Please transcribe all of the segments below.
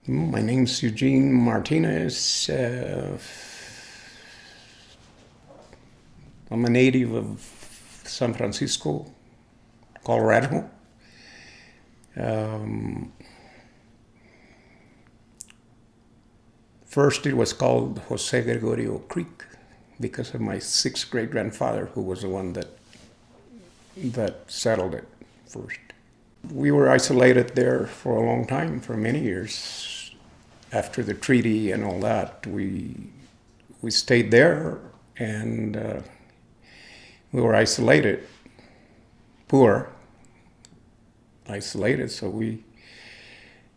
My name's Eugene Martinez. I'm a native of San Francisco, Colorado. Um, First, it was called Jose Gregorio Creek because of my sixth great grandfather, who was the one that settled it first. We were isolated there for a long time, for many years. After the treaty and all that, we stayed there, and we were isolated, poor, isolated. So we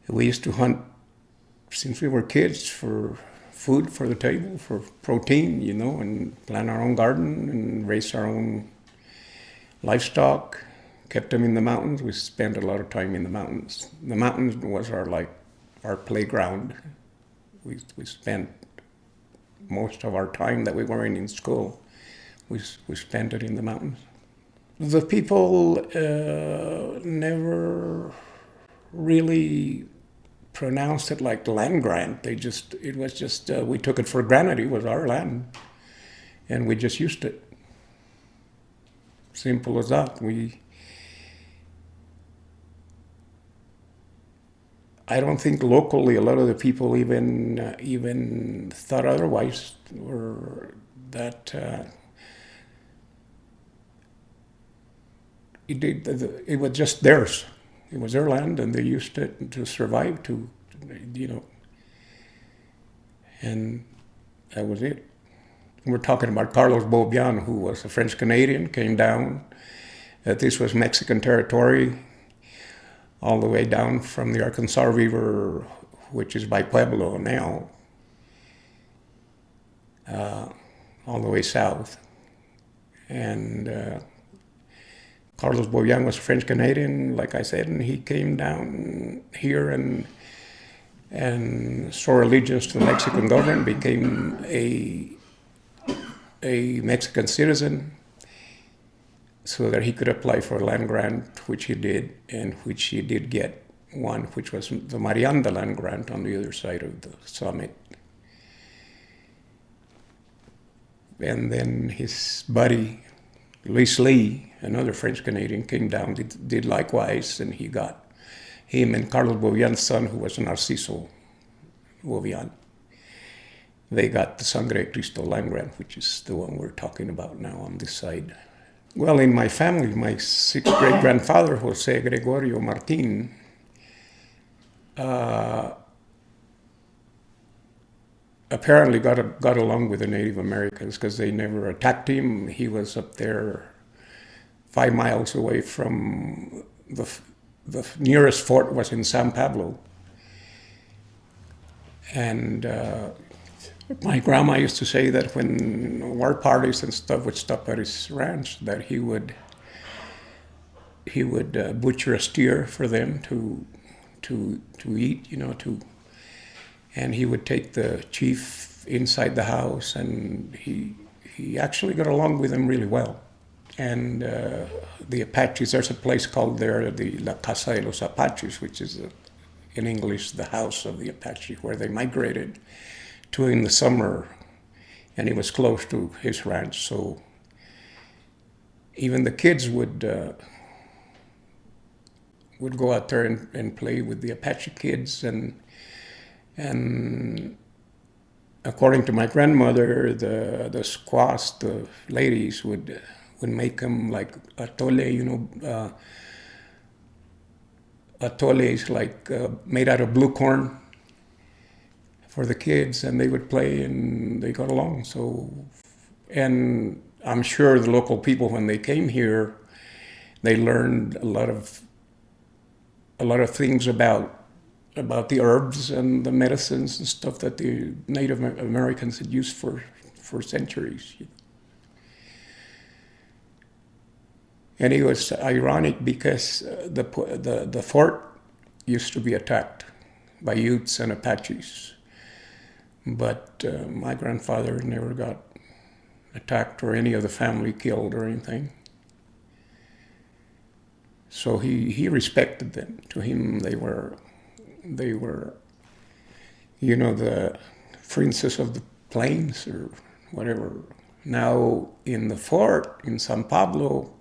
used to hunt since we were kids for food for the table, for protein, and plant our own garden and raise our own livestock. Kept them in the mountains. We spent a lot of time in the mountains. The mountains was our playground. We spent most of our time that we weren't in school. We spent it in the mountains. The people never really pronounced it like land grant. It was just we took it for granted. It was our land, and we just used it. Simple as that. I don't think locally a lot of the people even thought otherwise, or that it was just theirs. It was their land, and they used it to survive. And that was it. We're talking about Carlos Beaubien, who was a French Canadian, came down. This was Mexican territory, all the way down from the Arkansas River, which is by Pueblo now, all the way south. And Carlos Beaubien was French Canadian, like I said, and he came down here and swore allegiance to the Mexican government, became a Mexican citizen, so that he could apply for a land grant, which he did, and which he did get one, which was the Marianda land grant on the other side of the summit. And then his buddy, Luis Lee, another French Canadian, came down, did likewise, and he got him and Carlos Beaubien's son, who was Narciso Beaubien. They got the Sangre de Cristo land grant, which is the one we're talking about now on this side. Well, in my family, my sixth great grandfather, Jose Gregorio Martin, apparently got along with the Native Americans because they never attacked him. He was up there 5 miles away from the nearest fort was in San Pablo. And my grandma used to say that when war parties and stuff would stop at his ranch, that he would butcher a steer for them to eat, and he would take the chief inside the house, and he actually got along with them really well. And the Apaches, there's a place called there, the La Casa de los Apaches, which is in English the house of the Apache, where they migrated to in the summer, and it was close to his ranch, so even the kids would go out there and play with the Apache kids, and according to my grandmother, the squaws, the ladies would make them like atole, atole is like made out of blue corn for the kids, and they would play and they got along. So, and I'm sure the local people, when they came here, they learned a lot of things about the herbs and the medicines and stuff that the Native Americans had used for centuries. And it was ironic because the fort used to be attacked by Utes and Apaches. But my grandfather never got attacked or any of the family killed or anything. So he respected them. To him, they were the princess of the plains or whatever. Now in the fort in San Pablo,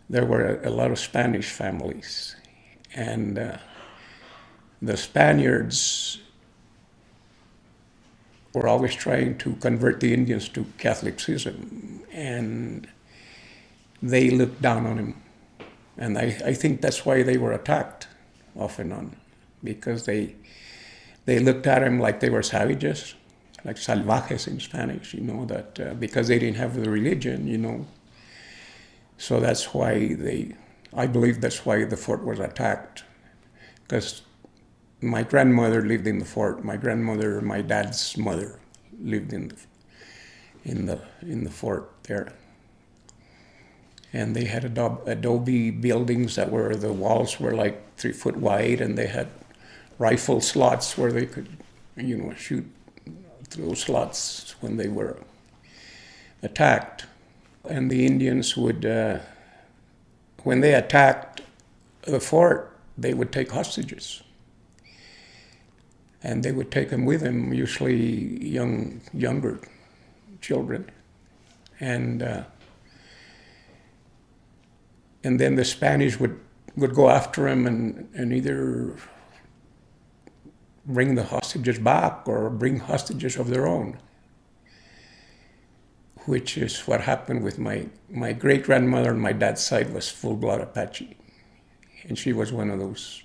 there were a lot of Spanish families, and the Spaniards were always trying to convert the Indians to Catholicism, and they looked down on him. And I think that's why they were attacked off and on, because they looked at him like they were savages, like salvajes in Spanish, that because they didn't have the religion. So that's why I believe that's why the fort was attacked, because my grandmother lived in the fort. My dad's mother, lived in the fort there. And they had adobe buildings the walls were like 3 foot wide, and they had rifle slots where they could, shoot through slots when they were attacked. And the Indians would, when they attacked the fort, they would take hostages. And they would take them with them, usually younger children. And then the Spanish would go after them and either bring the hostages back or bring hostages of their own, which is what happened with my great-grandmother on my dad's side. Was full-blood Apache. And she was one of those.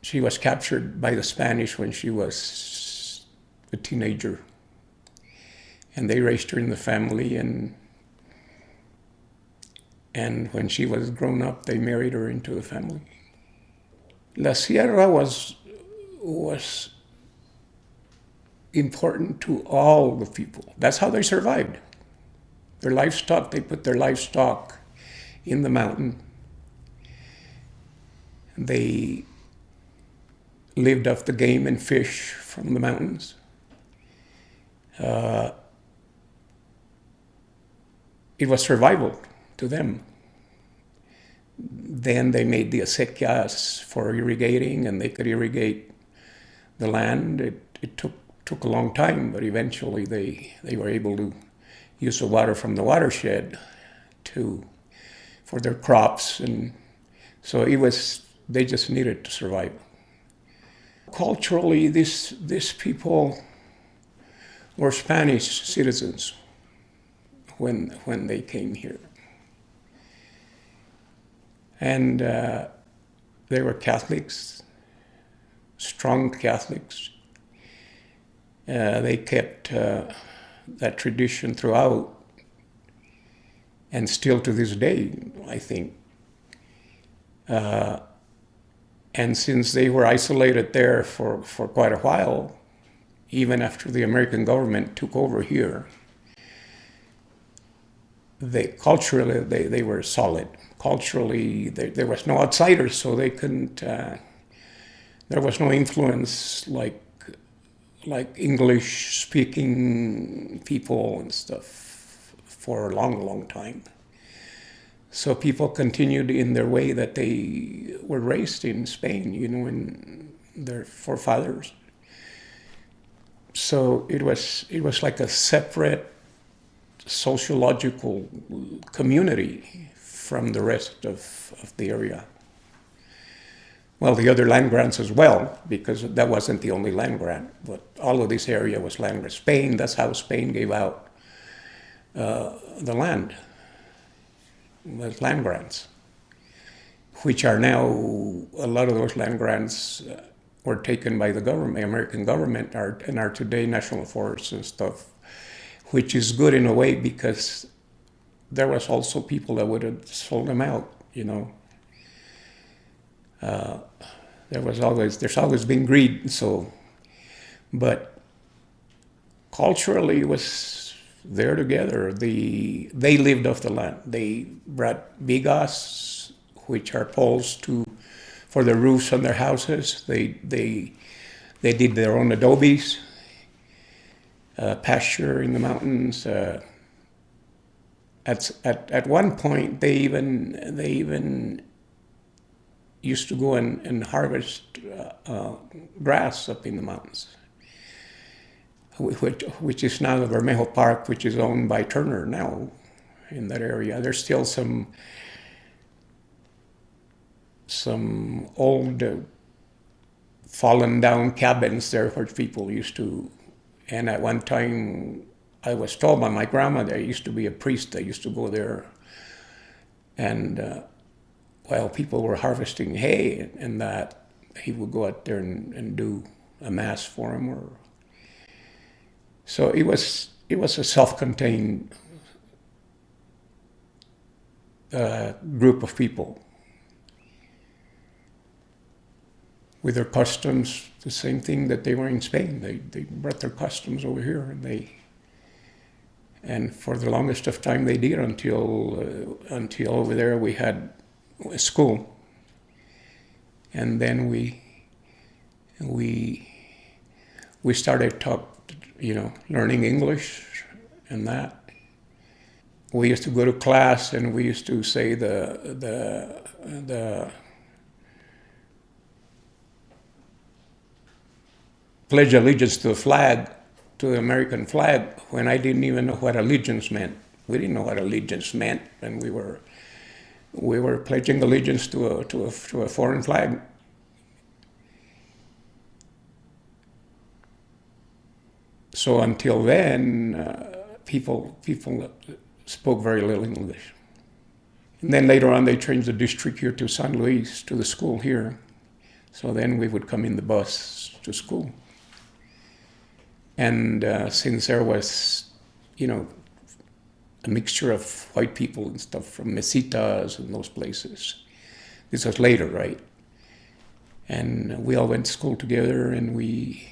She was captured by the Spanish when she was a teenager. And they raised her in the family, and when she was grown up, they married her into the family. La Sierra was important to all the people. That's how they survived. Their livestock, they put their livestock in the mountain. They lived off the game and fish from the mountains. It was survival to them. Then they made the acequias for irrigating, and they could irrigate the land. It took a long time, but eventually they were able to use the water from the watershed for their crops, and so they just needed to survive. Culturally, these people were Spanish citizens when they came here. And they were Catholics, strong Catholics. They kept that tradition throughout, and still to this day, I think. And since they were isolated there for quite a while, even after the American government took over here, culturally they were solid. Culturally, there was no outsiders, so they couldn't. There was no influence like English-speaking people and stuff for a long, long time. So people continued in their way that they were raised in Spain, in their forefathers. So it was like a separate sociological community from the rest of the area. Well, the other land grants as well, because that wasn't the only land grant, but all of this area was land grant. Spain, that's how Spain gave out the land, was land grants, which are now, a lot of those land grants were taken by the government, American government, and are today national forests and stuff, which is good in a way because there was also people that would have sold them out, There's always been greed, but culturally it was there together. They lived off the land. They brought bigas, which are poles for the roofs on their houses. They did their own adobes, pasture in the mountains. At one point, they even used to go and harvest grass up in the mountains, which is now the Bermejo Park, which is owned by Turner now in that area. There's still some old fallen down cabins there where people used to, and at one time I was told by my grandma there used to be a priest that used to go there, and while people were harvesting hay and that, he would go out there and do a mass for them. So it was a self-contained group of people with their customs, the same thing that they were in Spain. They brought their customs over here, and for the longest of time they did until over there we had a school, and then we started learning English and that. We used to go to class and we used to say the pledge allegiance to the flag, to the American flag, when I didn't even know what allegiance meant. We didn't know what allegiance meant, and we were pledging allegiance to a foreign flag. So until then, people spoke very little English. And then later on, they changed the district here to San Luis, to the school here. So then we would come in the bus to school. And since there was, a mixture of white people and stuff from Mesitas and those places, this was later, right? And we all went to school together, and we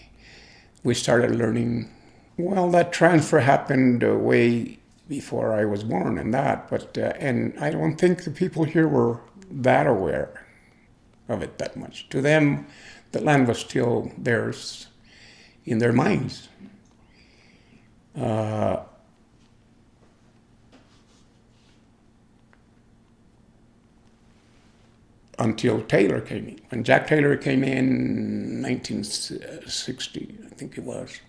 started learning. Well, that transfer happened way before I was born and that, but and I don't think the people here were that aware of it that much. To them, the land was still theirs in their minds. Until Taylor came in. When Jack Taylor came in 1960, I think it was,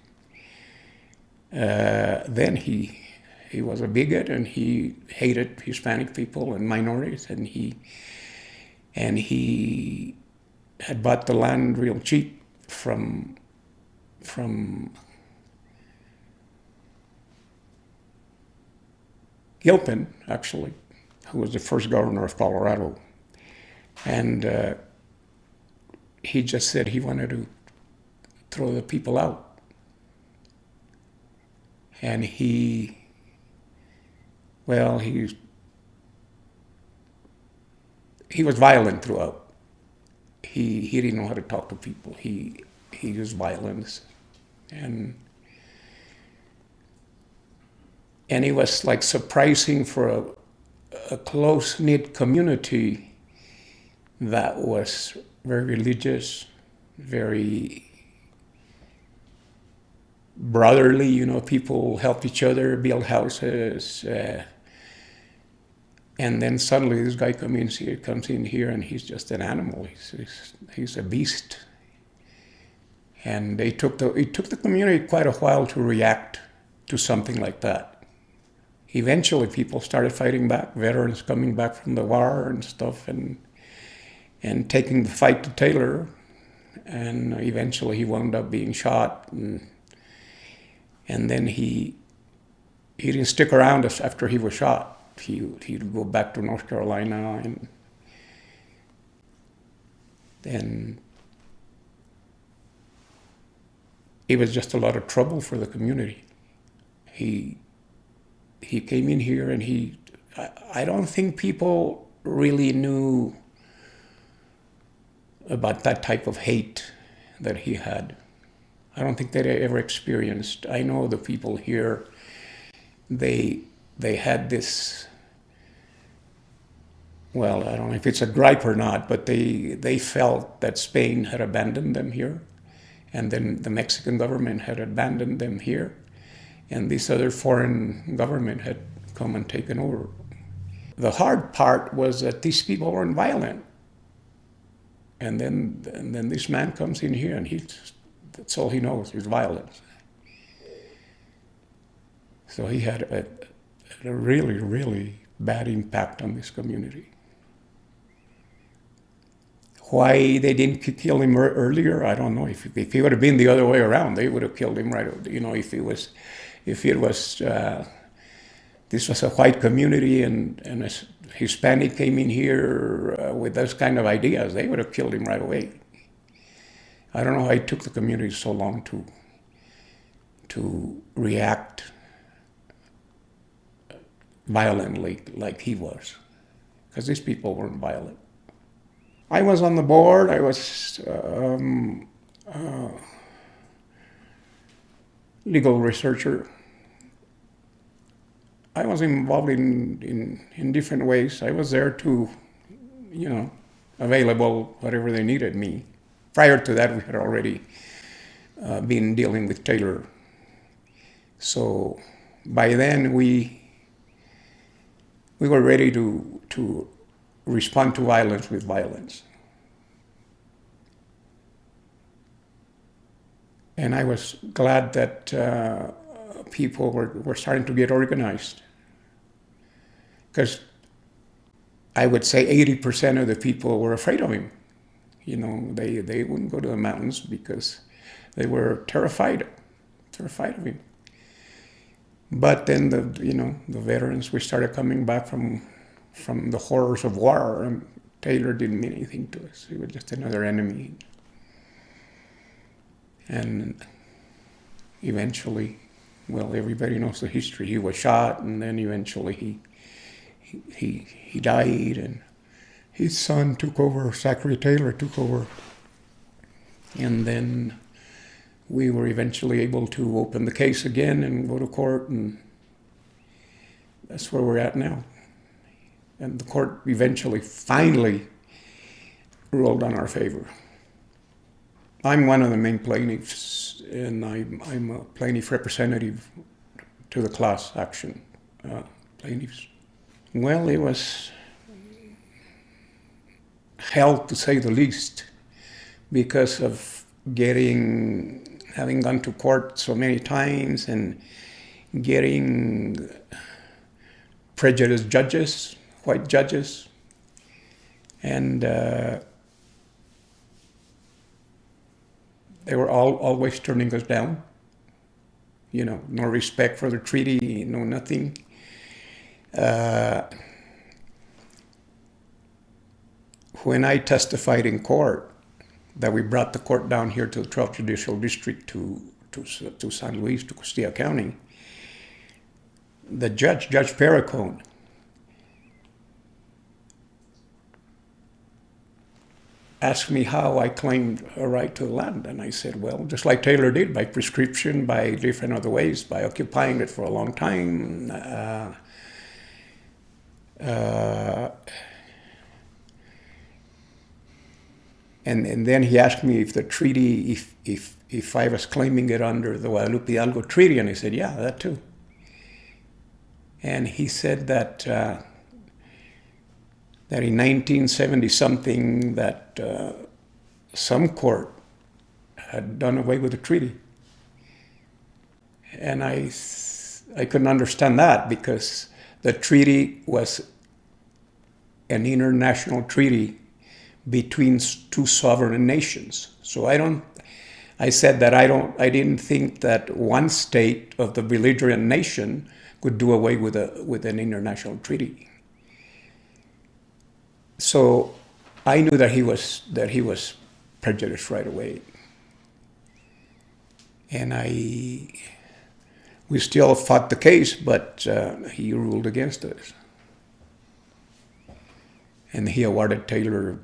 then he was a bigot, and he hated Hispanic people and minorities, and he had bought the land real cheap from Gilpin, actually, who was the first governor of Colorado. And he just said he wanted to throw the people out. And he was violent throughout. He didn't know how to talk to people. He used violence. And it was like surprising for a close-knit community that was very religious, very brotherly, people helped each other, build houses. And then suddenly this guy comes in here, and he's just an animal. He's a beast. And it took the community quite a while to react to something like that. Eventually, people started fighting back, veterans coming back from the war and stuff, and taking the fight to Taylor, and eventually he wound up being shot, and then he didn't stick around after he was shot. He'd go back to North Carolina, and it was just a lot of trouble for the community. He came in here, and I don't think people really knew about that type of hate that he had. I don't think they'd ever experienced. I know the people here, they had this, well, I don't know if it's a gripe or not, but they felt that Spain had abandoned them here, and then the Mexican government had abandoned them here, and this other foreign government had come and taken over. The hard part was that these people weren't violent. And then this man comes in here, and that's all he knows is violence. So he had a really, really bad impact on this community. Why they didn't kill him earlier, I don't know. If he would have been the other way around, they would have killed him right. You know, if it was this was a white community and a Hispanic came in here with those kind of ideas, they would have killed him right away. I don't know why it took the community so long to react violently like he was, because these people weren't violent. I was on the board. I was legal researcher. I was involved in different ways. I was there to, available whatever they needed me. Prior to that, we had already been dealing with Taylor. So by then, we were ready to respond to violence with violence. And I was glad that people were starting to get organized. Because I would say 80% of the people were afraid of him. You know, they wouldn't go to the mountains because they were terrified of him. But then the veterans, we started coming back from the horrors of war, and Taylor didn't mean anything to us. He was just another enemy. And eventually, well, everybody knows the history. He was shot, and then eventually he died, and his son took over. Zachary Taylor took over, and then we were eventually able to open the case again and go to court, and that's where we're at now. And the court finally ruled on our favor. I'm one of the main plaintiffs, and I'm a plaintiff representative to the class action plaintiffs. Well, it was hell, to say the least, because of having gone to court so many times and getting prejudiced judges, white judges, and they were always turning us down. You know, no respect for the treaty, no nothing. When I testified in court, that we brought the court down here to the 12th Judicial District to San Luis, to Costilla County, the Judge Perricone, asked me how I claimed a right to the land. And I said, well, just like Taylor did, by prescription, by different other ways, by occupying it for a long time. And then he asked me if the treaty, if I was claiming it under the Guadalupe Hidalgo Treaty, and I said, yeah, that too. And he said that in 1970-something that some court had done away with the treaty. And I couldn't understand that, because the treaty was an international treaty between two sovereign nations. So I said that I didn't think that one state of the belligerent nation could do away with an international treaty. So I knew that he was prejudiced right away, and we still fought the case, but he ruled against us, and he awarded Taylor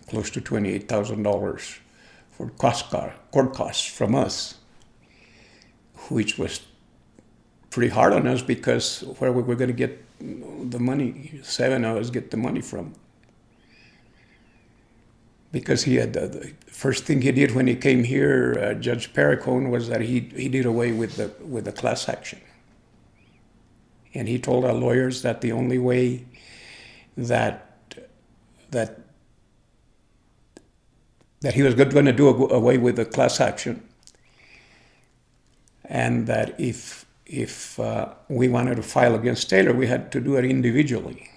close to $28,000 for court costs from us, which was pretty hard on us, because where we were going to get the money, 7 of us get the money from. Because he had the first thing he did when he came here, Judge Perricone, was that he did away with the class action. And he told our lawyers that the only way that that he was going to do away with the class action, and that if we wanted to file against Taylor, we had to do it individually.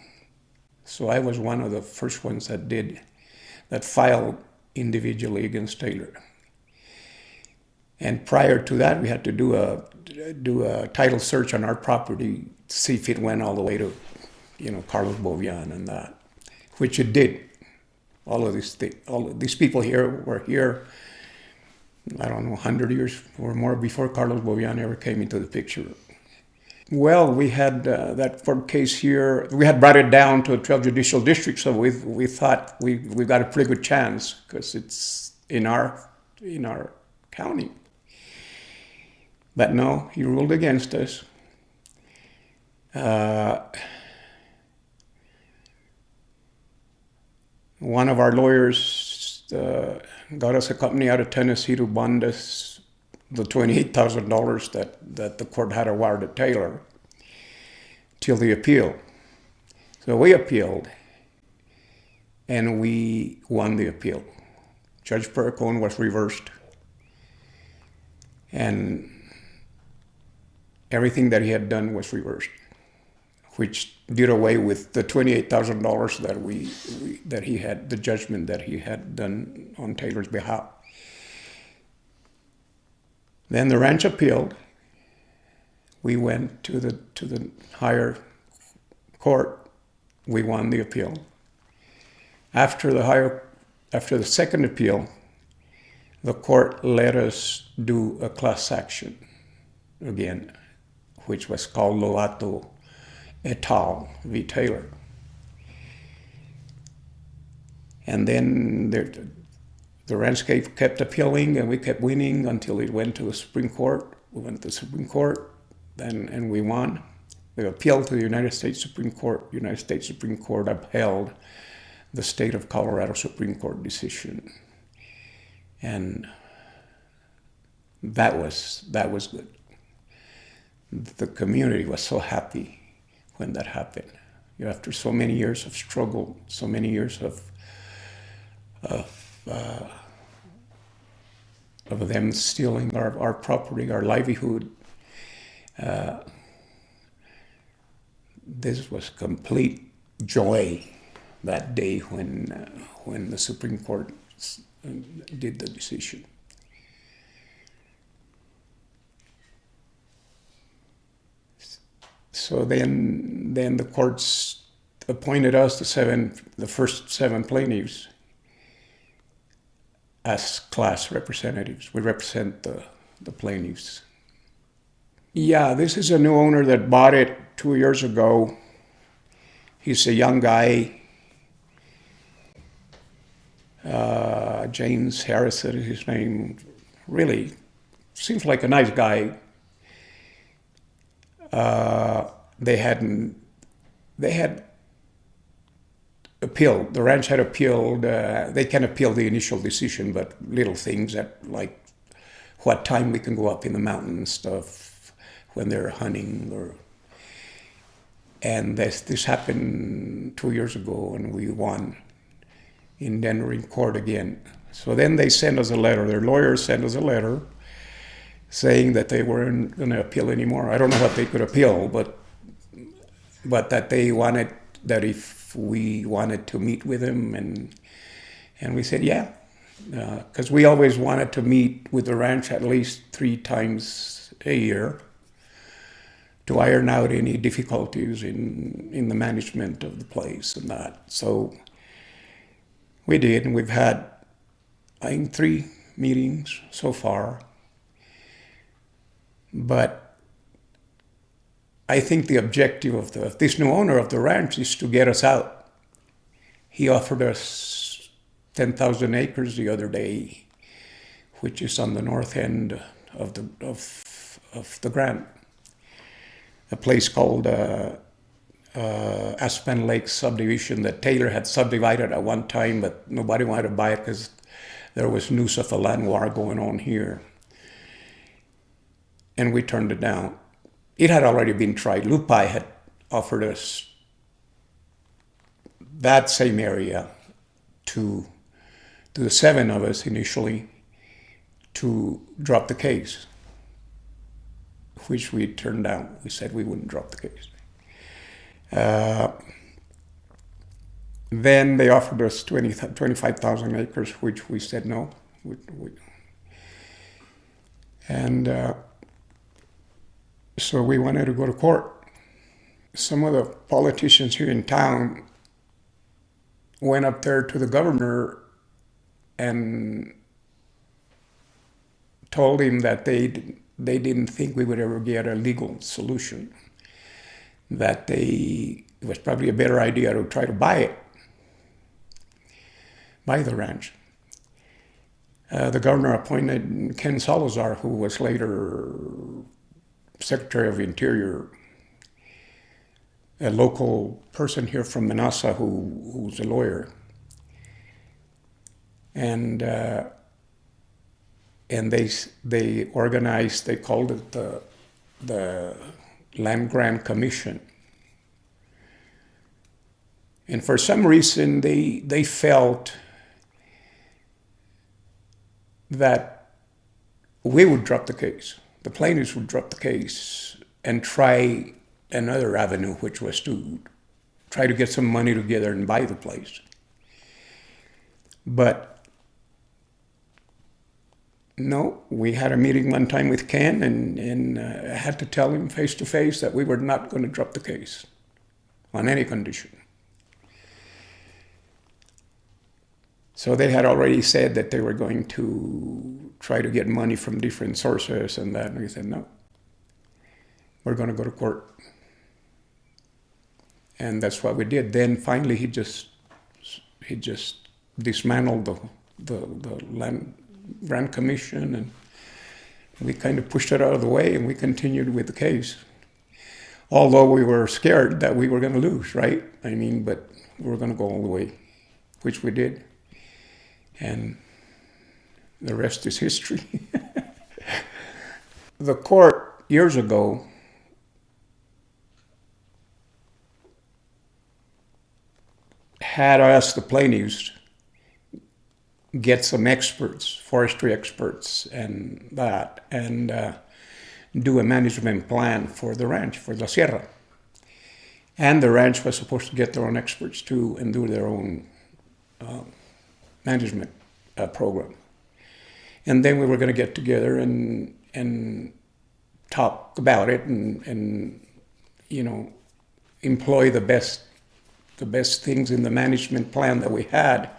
So I was one of the first ones that filed individually against Taylor. And prior to that, we had to do a title search on our property to see if it went all the way to, Carlos Bovian and that, which it did. All of these people here were here, I don't know, 100 years or more before Carlos Bovian ever came into the picture. Well, we had that court case here. We had brought it down to a 12 judicial district, so we thought we got a pretty good chance because it's in our county. But no, he ruled against us. One of our lawyers got us a company out of Tennessee to bond us the $28,000 that the court had awarded Taylor till the appeal. So we appealed, and we won the appeal. Judge Perricone was reversed, and everything that he had done was reversed, which did away with the $28,000 that he had, the judgment that he had done on Taylor's behalf. Then the ranch appealed. We went to the higher court. We won the appeal. After the second appeal, the court let us do a class action again, which was called Loato et al. V. Taylor. And then the ranch kept appealing, and we kept winning until it went to the Supreme Court. We went to the Supreme Court, and we won. We appealed to the United States Supreme Court. The United States Supreme Court upheld the state of Colorado Supreme Court decision. And that was good. The community was so happy when that happened. After so many years of struggle, so many years of them stealing our property, our livelihood, this was complete joy that day when the Supreme Court did the decision. So then the courts appointed us, the first seven plaintiffs, as class representatives. We represent the plaintiffs. Yeah, this is a new owner that bought it 2 years ago. He's a young guy. James Harrison is his name. Really seems like a nice guy. They had appealed. The ranch had appealed. They can appeal the initial decision, but little things like what time we can go up in the mountain and stuff when they're hunting. And this happened 2 years ago, and we won in Denver in court again. So then they sent us a letter. Their lawyers sent us a letter saying that they weren't going to appeal anymore. I don't know what they could appeal, but that they wanted, that if we wanted to meet with them, and we said, yeah, because we always wanted to meet with the ranch at least 3 times a year to iron out any difficulties in the management of the place and that. So we did, and we've had, I think, 3 meetings so far. But I think the objective of this new owner of the ranch is to get us out. He offered us 10,000 acres the other day, which is on the north end of the grant. A place called Aspen Lake subdivision that Taylor had subdivided at one time, but nobody wanted to buy it because there was news of a land war going on here. And we turned it down. It had already been tried. Lupai had offered us that same area to to the 7 of us initially to drop the case, which we turned down. We said we wouldn't drop the case. Then they offered us 25,000 acres, which we said no. And so we wanted to go to court. Some of the politicians here in town went up there to the governor and told him that they didn't think we would ever get a legal solution, that it was probably a better idea to try to buy the ranch. The governor appointed Ken Salazar, who was later Secretary of Interior, a local person here from Manasa who's a lawyer. And they organized, they called it the Land Grant Commission. And for some reason, they felt that we would drop the case. The plaintiffs would drop the case and try another avenue, which was to try to get some money together and buy the place. But no, we had a meeting one time with Ken, and I had to tell him face to face that we were not going to drop the case on any condition. So they had already said that they were going to try to get money from different sources and that. And we said, no, we're going to go to court. And that's what we did. Then finally he just dismantled the Land Grant Commission, and we kind of pushed it out of the way, and we continued with the case. Although we were scared that we were going to lose, right? I mean, but we were going to go all the way, which we did. And the rest is history. The court, years ago, had us, the plaintiffs, get some experts, forestry experts, and do a management plan for the ranch, for La Sierra. And the ranch was supposed to get their own experts too and do their own management program. And then we were going to get together and talk about it and employ the best things in the management plan that we had,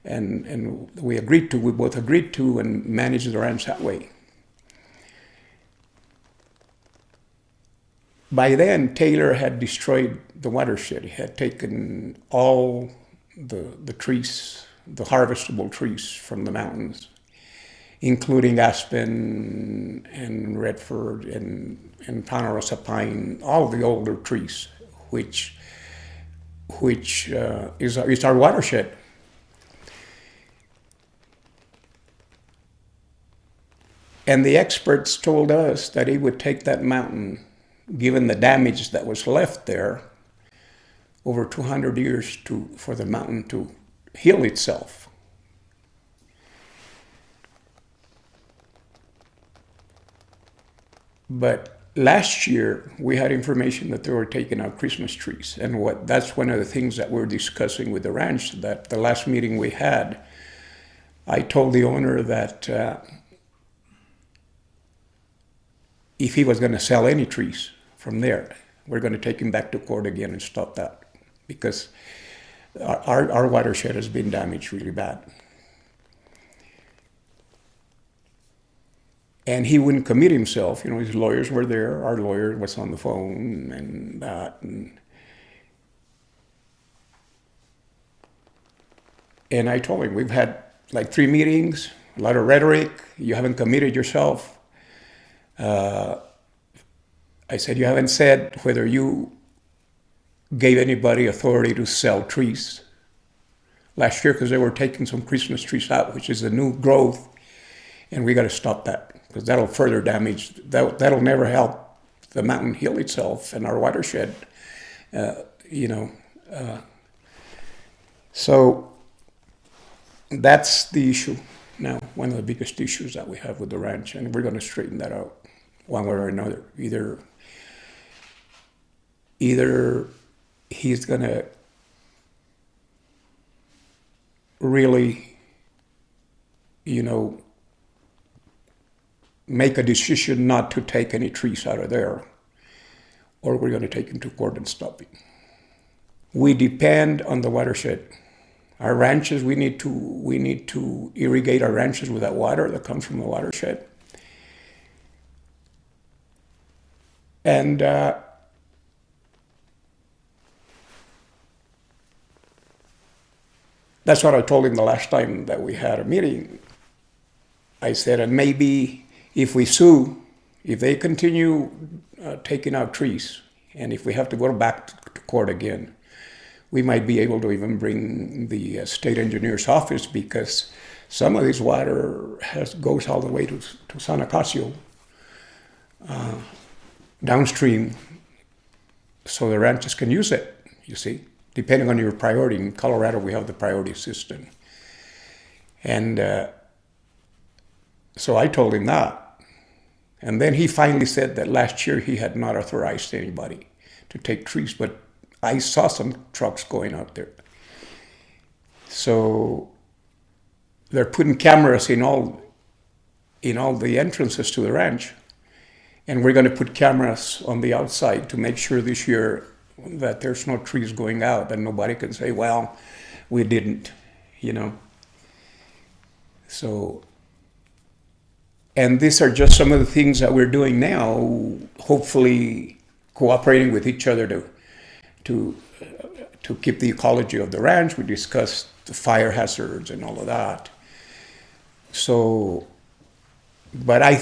and we both agreed to and manage the ranch that way. By then, Taylor had destroyed the watershed. He had taken all the trees, the harvestable trees from the mountains, including aspen and redford and Ponderosa pine, all the older trees, which is our watershed. And the experts told us that he would take that mountain, given the damage that was left there, over 200 years for the mountain to heal itself. But last year, we had information that they were taking out Christmas trees. And that's one of the things that we're discussing with the ranch, that the last meeting we had, I told the owner that if he was going to sell any trees from there, we're going to take him back to court again and stop that, because our watershed has been damaged really bad. And he wouldn't commit himself. His lawyers were there. Our lawyer was on the phone and that. And I told him, we've had like 3 meetings, a lot of rhetoric. You haven't committed yourself. I said, you haven't said whether you gave anybody authority to sell trees last year, because they were taking some Christmas trees out, which is a new growth. And we got to stop that, because that'll further damage, that'll never help the mountain heal itself and our watershed, So that's the issue now, one of the biggest issues that we have with the ranch, and we're going to straighten that out one way or another. Either he's going to really, make a decision not to take any trees out of there, or we're going to take him to court and stop it. We depend on the watershed. Our ranches, we need to irrigate our ranches with that water that comes from the watershed. And that's what I told him the last time that we had a meeting. I said, and maybe if we sue, if they continue taking out trees, and if we have to go back to court again, we might be able to even bring the state engineer's office, because some of this water goes all the way to San Acacio, downstream, so the ranches can use it, you see, depending on your priority. In Colorado, we have the priority system. And so I told him that. And then he finally said that last year he had not authorized anybody to take trees, but I saw some trucks going out there. So they're putting cameras in all the entrances to the ranch, and we're going to put cameras on the outside to make sure this year that there's no trees going out, and nobody can say, well, we didn't, So, and these are just some of the things that we're doing now, hopefully cooperating with each other to keep the ecology of the ranch. We discussed the fire hazards and all of that. So, but I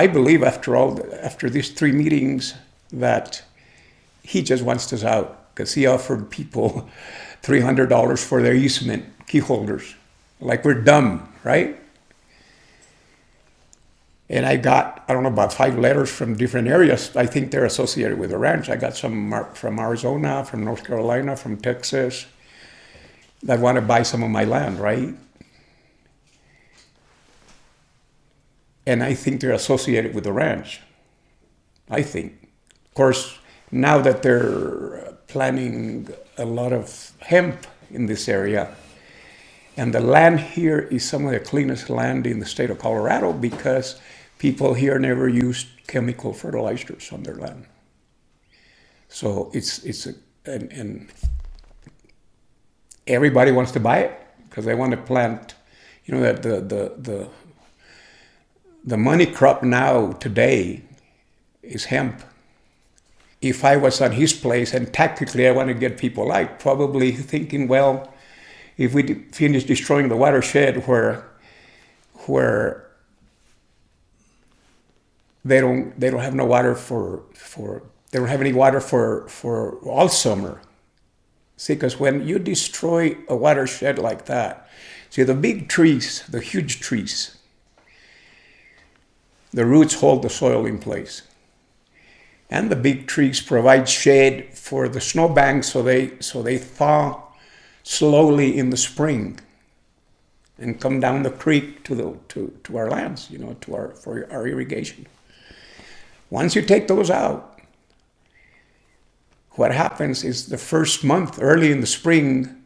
believe after these 3 meetings that he just wants us out, because he offered people $300 for their easement key holders. Like we're dumb, right? And I got, I don't know, about 5 letters from different areas. I think they're associated with the ranch. I got some from Arizona, from North Carolina, from Texas, that want to buy some of my land, right? And I think they're associated with the ranch. I think. Of course, now that they're planting a lot of hemp in this area, and the land here is some of the cleanest land in the state of Colorado, because people here never used chemical fertilizers on their land. So and everybody wants to buy it because they want to plant, that the money crop now today is hemp. If I was on his place, and tactically I want to get people out, probably thinking, well, if we finish destroying the watershed where they don't have no water they don't have any water for all summer. See, because when you destroy a watershed like that, see, the big trees, the huge trees, the roots hold the soil in place. And the big trees provide shade for the snowbanks, so they thaw slowly in the spring and come down the creek to our lands, for our irrigation. Once you take those out, what happens is the first month, early in the spring,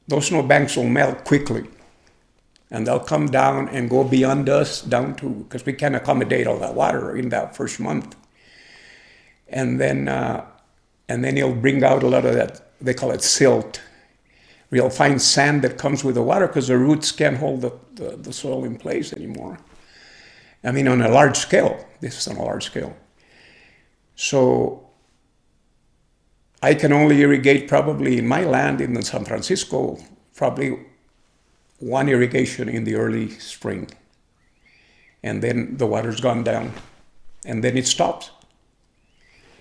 those snowbanks will melt quickly. And they'll come down and go beyond us down to, because we can't accommodate all that water in that first month. And then it'll bring out a lot of that, they call it silt, real fine sand that comes with the water, because the roots can't hold the soil in place anymore. I mean, on a large scale. This is on a large scale. So I can only irrigate probably in my land in San Francisco, probably 1 irrigation in the early spring. And then the water's gone down. And then it stops.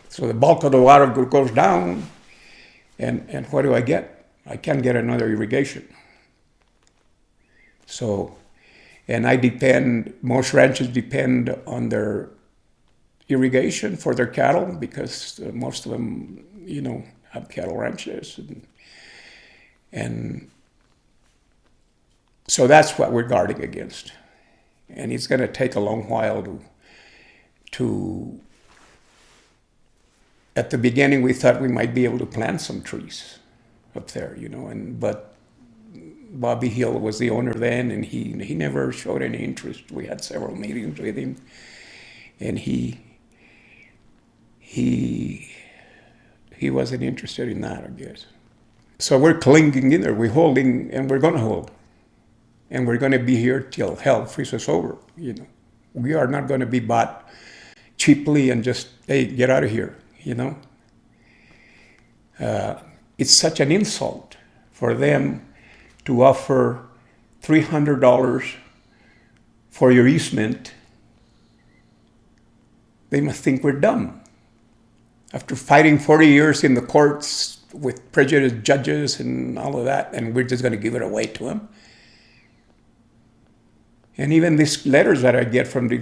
So the bulk of the water goes down. And what do I get? I can't get another irrigation. So, and most ranches depend on their irrigation for their cattle, because most of them, have cattle ranches. And so that's what we're guarding against. And it's going to take a long while to at the beginning we thought we might be able to plant some trees up there, but Bobby Hill was the owner then, and he never showed any interest. We had several meetings with him, and he wasn't interested in that, I guess. So we're clinging in there, we're holding, and we're going to hold. And we're going to be here till hell freezes over, We are not going to be bought cheaply and just, hey, get out of here, It's such an insult for them to offer $300 for your easement. They must think we're dumb. After fighting 40 years in the courts with prejudiced judges and all of that, and we're just going to give it away to them. And even these letters that I get from the,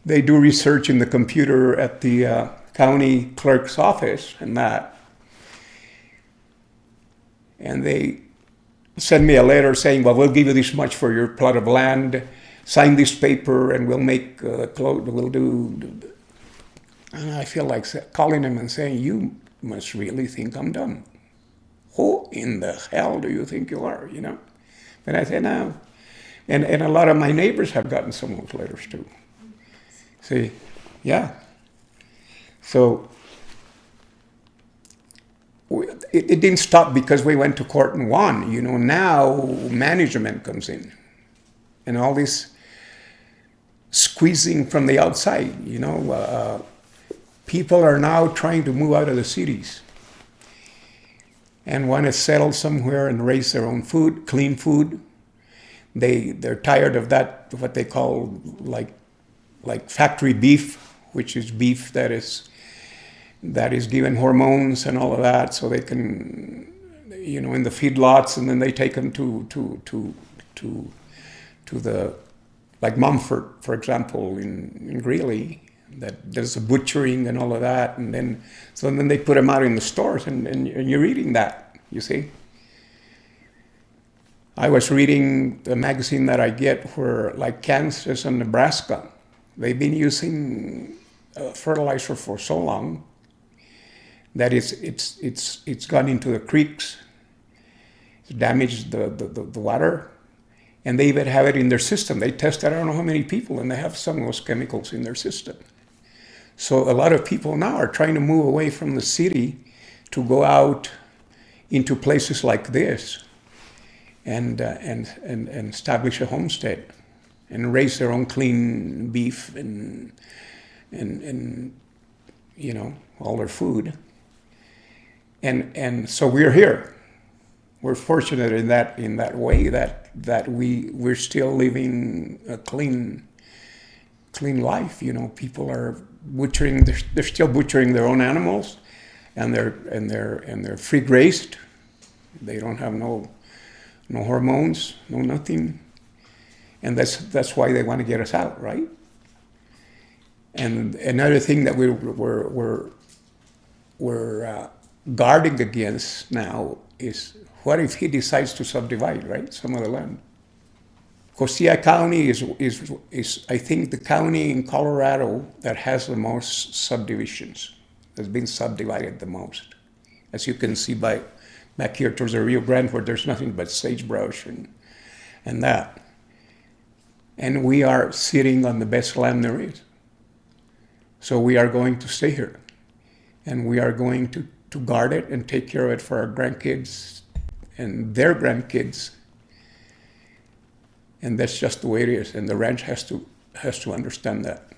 they do research in the computer at the county clerk's office and that. And they send me a letter saying, well, we'll give you this much for your plot of land, sign this paper, and we'll make, we'll do. And I feel like calling them and saying, you must really think I'm dumb. Who in the hell do you think you are, And I say, no. And a lot of my neighbors have gotten some of those letters too. See, yeah. So it didn't stop because we went to court and won. Now management comes in, and all this squeezing from the outside. People are now trying to move out of the cities and want to settle somewhere and raise their own food, clean food. They're tired of that, what they call like factory beef, which is beef that is given hormones and all of that, so they can, in the feedlots, and then they take them to the, like Mumford, for example, in Greeley, that does the butchering and all of that, and then they put them out in the stores, and you're eating that, you see. I was reading the magazine that I get where, like Kansas and Nebraska, they've been using fertilizer for so long that it's gone into the creeks, it's damaged the water, and they even have it in their system. They tested I don't know how many people, and they have some of those chemicals in their system. So a lot of people now are trying to move away from the city to go out into places like this and establish a homestead and raise their own clean beef and all their food. And so we're here. We're fortunate in that way that we're still living a clean life. People are butchering. They're still butchering their own animals, and they're free grazed. They don't have no hormones, no nothing, and that's why they want to get us out, right? And another thing that we're guarding against now is, what if he decides to subdivide, right, some of the land? Costilla County is I think the county in Colorado that has the most subdivisions, has been subdivided the most, as you can see back here towards the Rio Grande, where there's nothing but sagebrush and that. And we are sitting on the best land there is. So we are going to stay here. And we are going to guard it and take care of it for our grandkids and their grandkids. And that's just the way it is. And the ranch has to understand that.